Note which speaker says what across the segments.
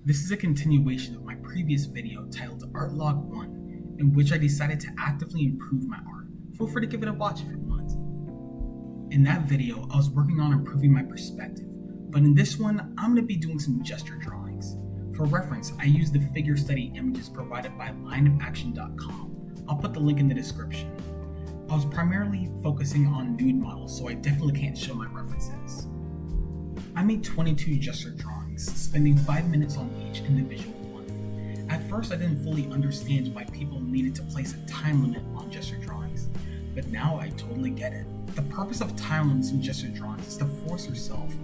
Speaker 1: This is a continuation of my previous video titled Art Log 1, in which I decided to actively improve my art. Feel free to give it a watch if you want. In that video, I was working on improving my perspective, but in this one, I'm going to be doing some gesture drawings. For reference, I used the figure study images provided by lineofaction.com. I'll put the link in the description. I was primarily focusing on nude models, so I definitely can't show my references. I made 22 gesture drawings, spending 5 minutes on each individual one. At first, I didn't fully understand why people needed to place a time limit on gesture drawings, but now I totally get it. The purpose of time limits in gesture drawings is to force yourself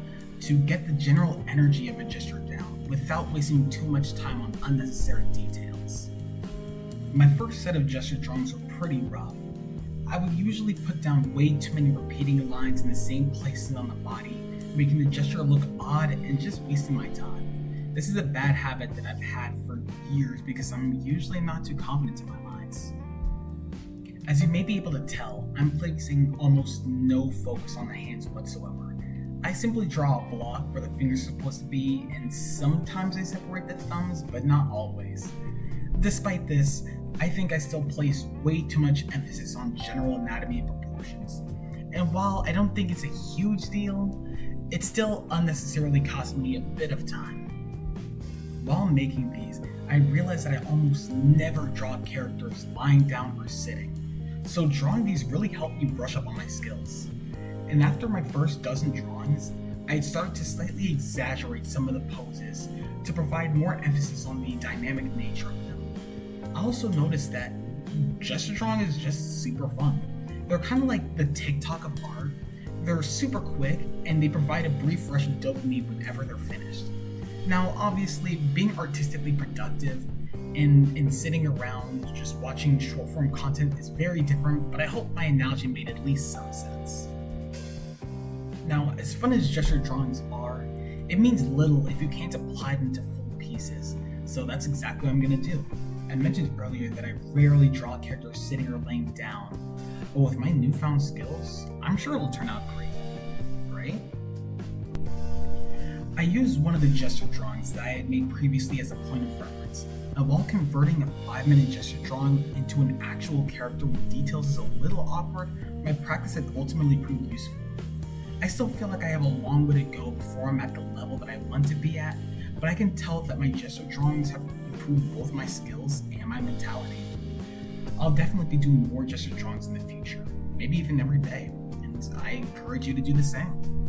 Speaker 1: to get the general energy of a gesture down without wasting too much time on unnecessary details. My first set of gesture drawings were pretty rough. I would usually put down way too many repeating lines in the same places on the body, making the gesture look odd and just wasting my time. This is a bad habit that I've had for years because I'm usually not too confident in my lines. As you may be able to tell, I'm placing almost no focus on the hands whatsoever. I simply draw a block where the fingers are supposed to be, and sometimes I separate the thumbs, but not always. Despite this, I think I still place way too much emphasis on general anatomy and proportions. And while I don't think it's a huge deal, it still unnecessarily cost me a bit of time. While making these, I realized that I almost never draw characters lying down or sitting, so drawing these really helped me brush up on my skills. And after my first dozen drawings, I had started to slightly exaggerate some of the poses to provide more emphasis on the dynamic nature of them. I also noticed that gesture drawing is just super fun. They're kind of like the TikTok of art. They're super quick, and they provide a brief rush of dopamine whenever they're finished. Now, obviously, being artistically productive and sitting around just watching short-form content is very different, but I hope my analogy made at least some sense. Now, as fun as gesture drawings are, it means little if you can't apply them to full pieces, so that's exactly what I'm going to do. I mentioned earlier that I rarely draw characters sitting or laying down, but with my newfound skills, I'm sure it'll turn out great, right? I used one of the gesture drawings that I had made previously as a point of reference. Now, while converting a 5-minute gesture drawing into an actual character with details is a little awkward, my practice had ultimately proved useful. I still feel like I have a long way to go before I'm at the level that I want to be at, but I can tell that my gesture drawings have improved both my skills and my mentality. I'll definitely be doing more gesture drawings in the future, maybe even every day, and I encourage you to do the same.